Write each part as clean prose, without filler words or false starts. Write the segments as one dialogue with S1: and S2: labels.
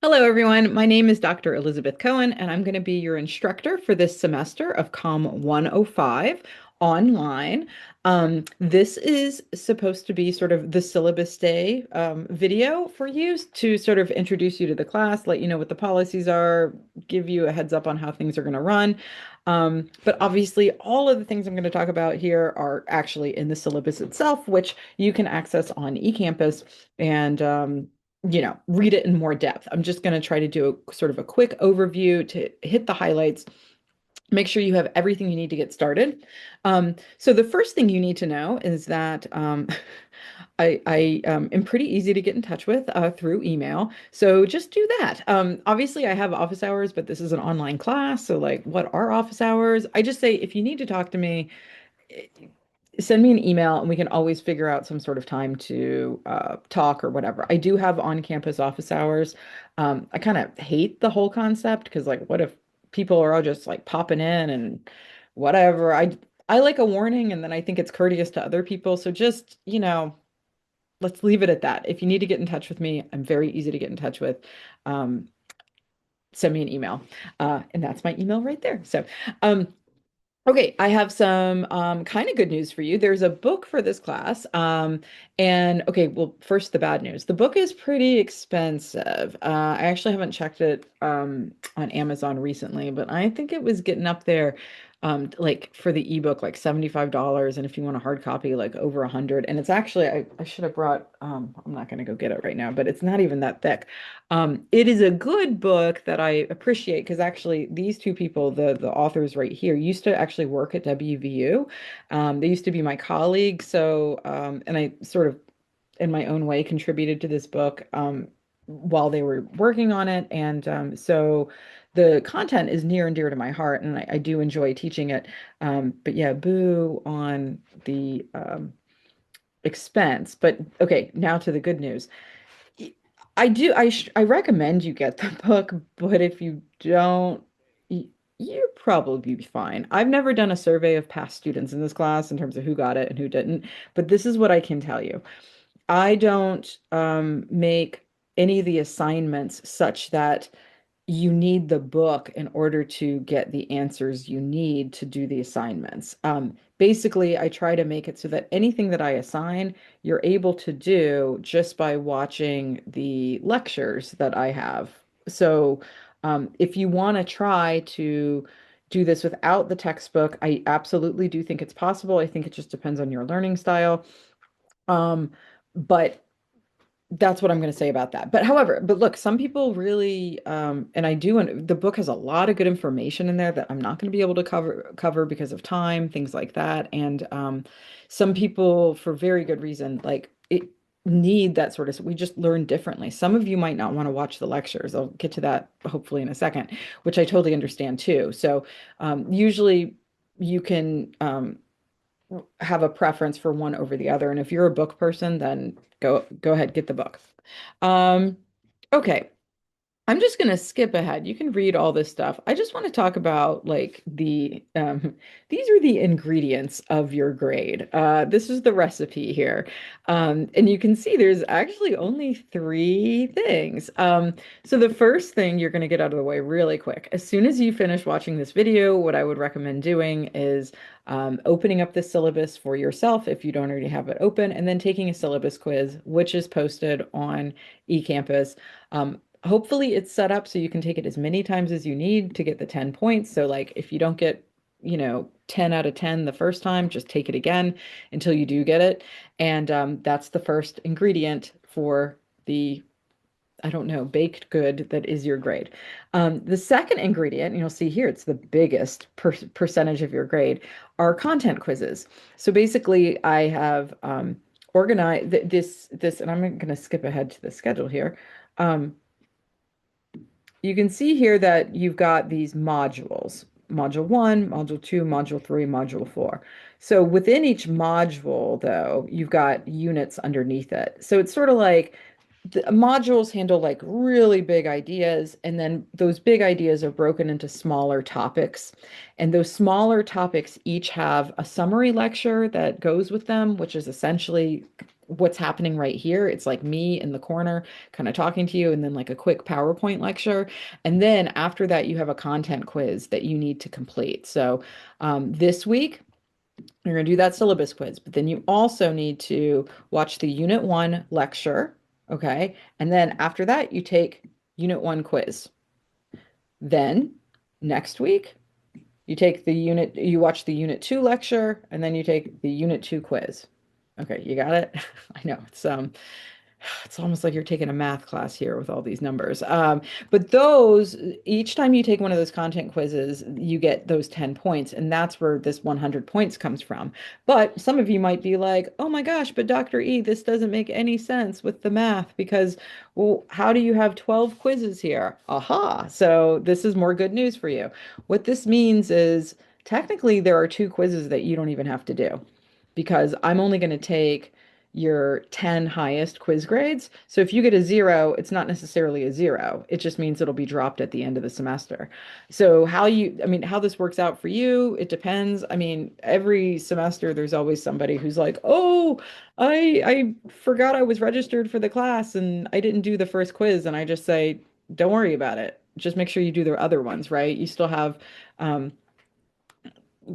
S1: Hello, everyone. My name is Dr. Elizabeth Cohen, and I'm going to be your instructor for this semester of COMM 105 online. This is supposed to be sort of the syllabus day video for you to sort of introduce you to the class, let you know what the policies are, give you a heads up on how things are going to run. But obviously, all of the things I'm going to talk about here are actually in the syllabus itself, which you can access on eCampus. And read it in more depth. I'm just going to try to do a sort of a quick overview to hit the highlights, make sure you have everything you need to get started. So the first thing you need to know is that I am pretty easy to get in touch with through email. So just do that. Obviously, I have office hours, but this is an online class. So, like, what are office hours? I just say if you need to talk to me, send me an email and we can always figure out some sort of time to talk or whatever. I do have on-campus office hours. I kind of hate the whole concept because, like, what if people are all just like popping in and whatever? I like a warning, and then I think it's courteous to other people. So just, let's leave it at that. If you need to get in touch with me, I'm very easy to get in touch with. Um, Send me an email. And that's my email right there. Um, Okay, I have some kind of good news for you. There's a book for this class. And okay, well, first the bad news. The book is pretty expensive. I actually haven't checked it on Amazon recently, but I think it was getting up there like for the ebook, like $75. And if you want a hard copy, like over 100. And it's actually, I should have brought, I'm not going to go get it right now, but it's not even that thick. It is a good book that I appreciate because actually these two people, the authors right here, used to actually work at WVU. They used to be my colleagues, so and I sort of, in my own way, contributed to this book while they were working on it, and so the content is near and dear to my heart, and I do enjoy teaching it. But yeah, boo on the expense. But okay, now to the good news. I recommend you get the book, but if you don't, you're probably be fine. I've never done a survey of past students in this class in terms of who got it and who didn't, but this is what I can tell you. I don't make any of the assignments such that you need the book in order to get the answers you need to do the assignments. Basically, I try to make it so that anything that I assign, you're able to do just by watching the lectures that I have. So, if you want to try to do this without the textbook, I absolutely do think it's possible. I think it just depends on your learning style. Um, but that's what I'm going to say about that. But however, but look, some people really, and I do, and the book has a lot of good information in there that I'm not going to be able to cover because of time, things like that. And some people, for very good reason, like it need that sort of, we just learn differently. Some of you might not want to watch the lectures. I'll get to that hopefully in a second, which I totally understand too. So usually you can have a preference for one over the other. And if you're a book person, then go ahead, get the book. Um, okay. I'm just going to skip ahead. You can read all this stuff. I just want to talk about like these are the ingredients of your grade. This is the recipe here. And you can see there's actually only three things. So the first thing you're going to get out of the way really quick. As soon as you finish watching this video, what I would recommend doing is opening up the syllabus for yourself if you don't already have it open, and then taking a syllabus quiz, which is posted on eCampus. Hopefully it's set up so you can take it as many times as you need to get the 10 points. So like if you don't get, 10 out of 10 the first time, just take it again until you do get it. And that's the first ingredient for the, I don't know, baked good that is your grade. The second ingredient, and you'll see here, it's the biggest percentage of your grade, are content quizzes. So basically I have organized this, and I'm going to skip ahead to the schedule here. You can see here that you've got these modules, module one, module two, module three, module four. So within each module, though, you've got units underneath it. So it's sort of like the modules handle like really big ideas, and then those big ideas are broken into smaller topics. And those smaller topics each have a summary lecture that goes with them, which is essentially what's happening right here. It's like me in the corner kind of talking to you, and then like a quick PowerPoint lecture. And then after that, you have a content quiz that you need to complete. So this week, you're going to do that syllabus quiz, but then you also need to watch the Unit 1 lecture. Okay. And then after that, you take Unit 1 quiz. Then next week, you watch the Unit 2 lecture, and then you take the Unit 2 quiz. Okay, you got it? I know it's almost like you're taking a math class here with all these numbers. But each time you take one of those content quizzes, you get those 10 points, and that's where this 100 points comes from. But some of you might be like, oh my gosh, but Dr. E, this doesn't make any sense with the math because, well, how do you have 12 quizzes here? Aha. So this is more good news for you. What this means is technically there are two quizzes that you don't even have to do because I'm only going to take your 10 highest quiz grades. So if you get a zero, it's not necessarily a zero. It just means it'll be dropped at the end of the semester. So how this works out for you, it depends. I mean, every semester there's always somebody who's like, "Oh, I forgot I was registered for the class and I didn't do the first quiz." And I just say, "Don't worry about it. Just make sure you do the other ones, right? You still have um,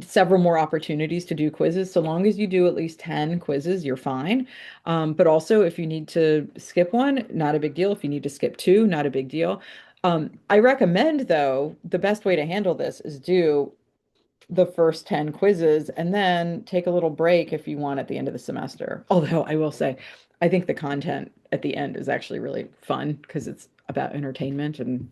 S1: several more opportunities to do quizzes. So long as you do at least 10 quizzes, you're fine. But also, if you need to skip one, not a big deal. If you need to skip two, not a big deal. I recommend, though, the best way to handle this is do the first 10 quizzes and then take a little break if you want at the end of the semester. Although I will say, I think the content at the end is actually really fun because it's about entertainment and,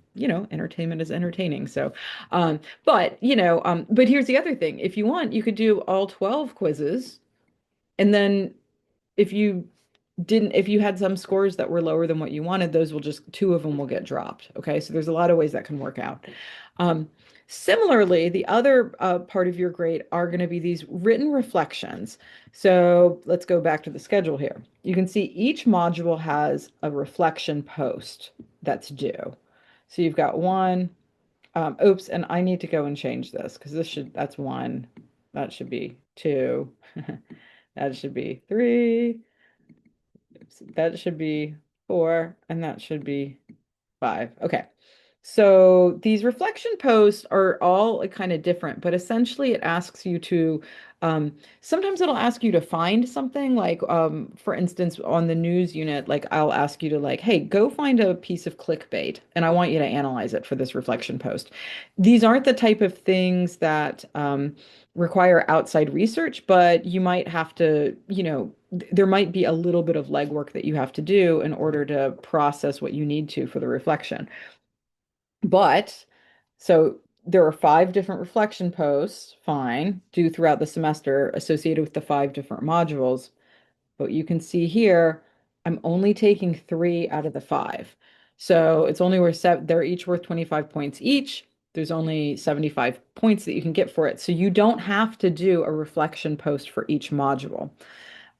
S1: entertainment is entertaining. So, but here's the other thing. If you want, you could do all 12 quizzes and then if you had some scores that were lower than what you wanted, two of them will get dropped. Okay. So there's a lot of ways that can work out. Um, Similarly, the other part of your grade are going to be these written reflections. So let's go back to the schedule here. You can see each module has a reflection post that's due. So you've got one, oops, and I need to go and change this because that's one, that should be two, that should be three, that should be four, and that should be five. Okay. So these reflection posts are all like, kind of different, but essentially it asks you to, sometimes it'll ask you to find something like, for instance, on the news unit, like I'll ask you to like, hey, go find a piece of clickbait and I want you to analyze it for this reflection post. These aren't the type of things that, require outside research, but you might have to, there might be a little bit of legwork that you have to do in order to process what you need to for the reflection. But so there are five different reflection posts, fine, due throughout the semester associated with the five different modules. But you can see here, I'm only taking three out of the five. So it's only worth they're each worth 25 points each. There's only 75 points that you can get for it. So you don't have to do a reflection post for each module.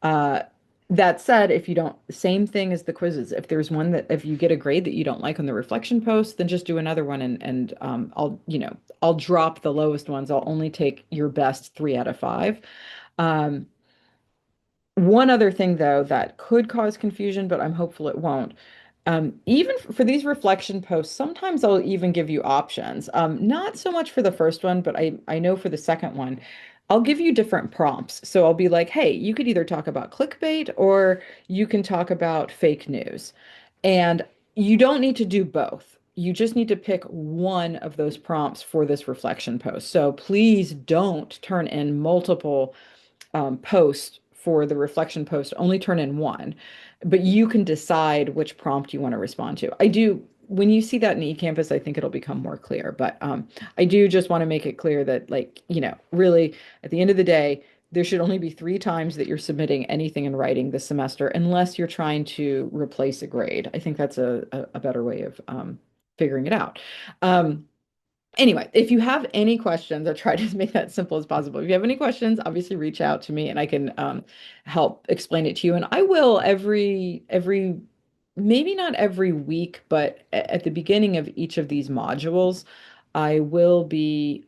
S1: Uh, that said, if you don't, same thing as the quizzes. If you get a grade that you don't like on the reflection post, then just do another one and I'll drop the lowest ones. I'll only take your best three out of five. Um, One other thing, though, that could cause confusion, but I'm hopeful it won't. Even for these reflection posts, sometimes I'll even give you options. Not so much for the first one, but I know for the second one, I'll give you different prompts. So I'll be like, hey, you could either talk about clickbait or you can talk about fake news. And you don't need to do both. You just need to pick one of those prompts for this reflection post. So please don't turn in multiple post for the reflection post, only turn in one, but you can decide which prompt you want to respond to. When you see that in eCampus, I think it'll become more clear, but I do just want to make it clear that, like, really at the end of the day, there should only be three times that you're submitting anything in writing this semester, unless you're trying to replace a grade. I think that's a better way of figuring it out. Anyway, if you have any questions, I try to make that simple as possible. If you have any questions, obviously reach out to me and I can help explain it to you. And I will maybe not every week, but at the beginning of each of these modules, I will be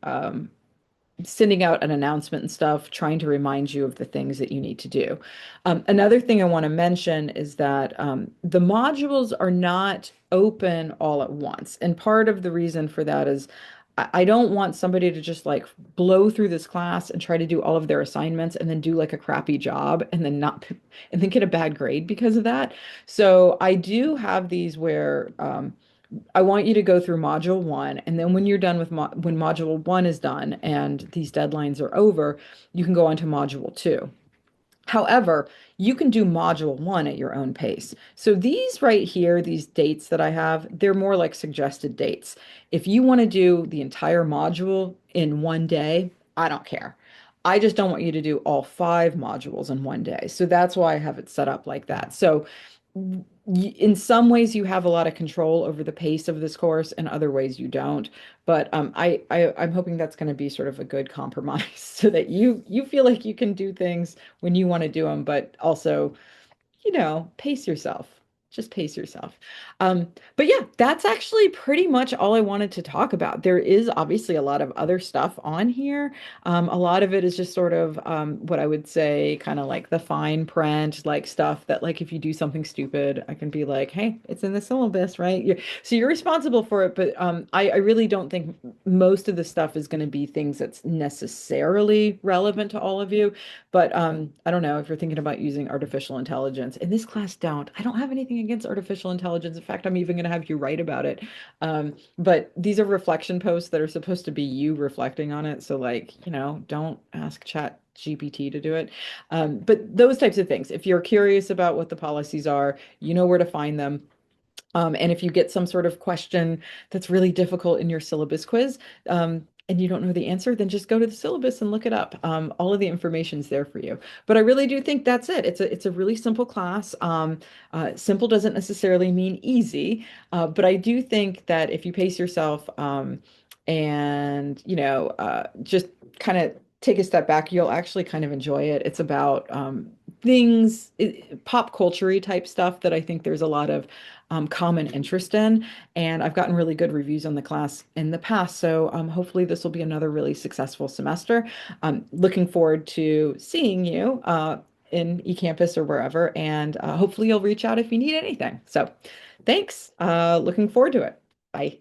S1: sending out an announcement and stuff, trying to remind you of the things that you need to do. Another thing I want to mention is that the modules are not open all at once. And part of the reason for that is I don't want somebody to just like blow through this class and try to do all of their assignments and then do like a crappy job and then not and then get a bad grade because of that. So I do have these where I want you to go through module one, and then when you're done with when module one is done and these deadlines are over, you can go on to module two. However, you can do module one at your own pace. So these right here, these dates that I have, they're more like suggested dates. If you want to do the entire module in one day, I don't care. I just don't want you to do all five modules in one day. So that's why I have it set up like that. So in some ways you have a lot of control over the pace of this course, and other ways you don't. But I'm hoping that's going to be sort of a good compromise so that you feel like you can do things when you want to do them, but also, pace yourself. Just pace yourself. Um, but yeah, that's actually pretty much all I wanted to talk about. There is obviously a lot of other stuff on here. A lot of it is just sort of what I would say, kind of like the fine print, like stuff that, like, if you do something stupid, I can be like, hey, it's in the syllabus, right? So you're responsible for it. But I really don't think most of the stuff is going to be things that's necessarily relevant to all of you. But I don't know if you're thinking about using artificial intelligence. In this class, don't. I don't have anything against artificial intelligence. In fact, I'm even going to have you write about it. But these are reflection posts that are supposed to be you reflecting on it. So, like, don't ask Chat GPT to do it. But those types of things. If you're curious about what the policies are, you know where to find them. And if you get some sort of question that's really difficult in your syllabus quiz, and you don't know the answer, then just go to the syllabus and look it up. All of the information's there for you. But I really do think that's it. It's a really simple class. Simple doesn't necessarily mean easy, but I do think that if you pace yourself, and just kind of take a step back, you'll actually kind of enjoy it. It's about pop culture type stuff that I think there's a lot of common interest in. And I've gotten really good reviews on the class in the past. So hopefully this will be another really successful semester. I'm looking forward to seeing you in eCampus or wherever. And hopefully you'll reach out if you need anything. So thanks. Looking forward to it. Bye.